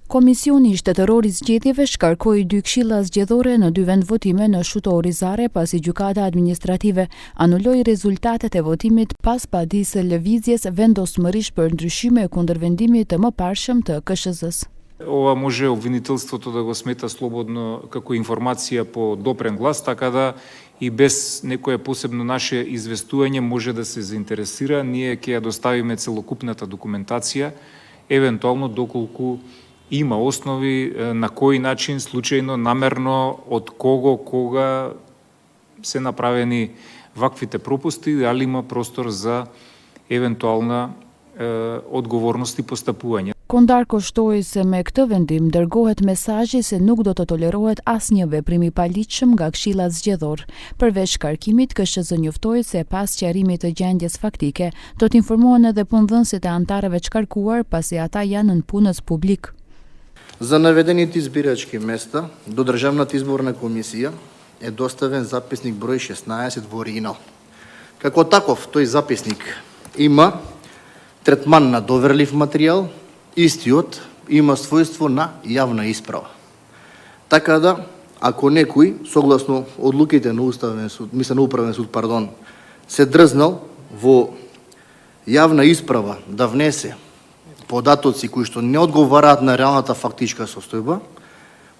Komisioni shtetëror I zgjedhjeve shkarkoi 2 këshilla zgjedhore në 2 vendvotime në Shuto Orizare pasi gjykata administrative anulloi rezultatet e votimit pas padisë së lëvizjes vendosmërisht për ndryshime kundër vendimit të mëparshëm të KSZ-s. Ова може обвинителството да го смета слободно како информација по допрен глас, така да и без некое посебно наше известување може да се заинтересира. Ние ќе ја доставиме целокупната документација, евентуално доколку има основи на кој начин, случајно, намерно, од кого, кога се направени ваквите пропусти, дали има простор за евентуална одговорност и постапување. Kondar kushtoi se me këtë vendim dërgohet mesazhi se nuk do të tolerohet asnjë veprim I paligjshëm nga Këshilla Zgjedhor. Përveç shkarkimit, KSZ njoftoi se pas sqarimit të gjendjes faktike, do të informohen edhe punëdhënësit e antarëve të shkarkuar pasi ata janë në punës publik. За наведените избирачки места до Државната изборна комисија е доставен записник број 16 во Рино. Како таков, тој записник има третман на доверлив материјал, истиот има својство на јавна исправа. Така да, ако некој, согласно одлуките на Уставен суд, на Управен суд, се дрзнал во јавна исправа да внесе податоци кои што не одговараат на реалната фактичка состојба,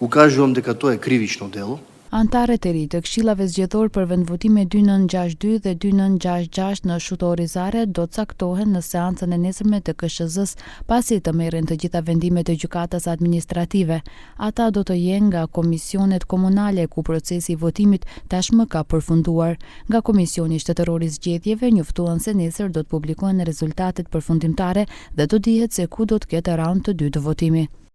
укажувам дека тоа е кривично дело. Antarët e ri të këshillave zgjedhor për vendvotime 2962 dhe 2966 në Shuto Orizare do të caktohen në seancën e nesërme të KSZ-s pasi të merren të gjitha vendimet e gjykatës administrative. Ata do të jenë nga komisionet komunale ku procesi I votimit tashmë ka përfunduar. Nga Komisioni Shtetëror I Zgjedhjeve njoftuan se nesër do të publikohen rezultatet përfundimtare dhe do dihet se ku do të ketë raund të dytë të votimit.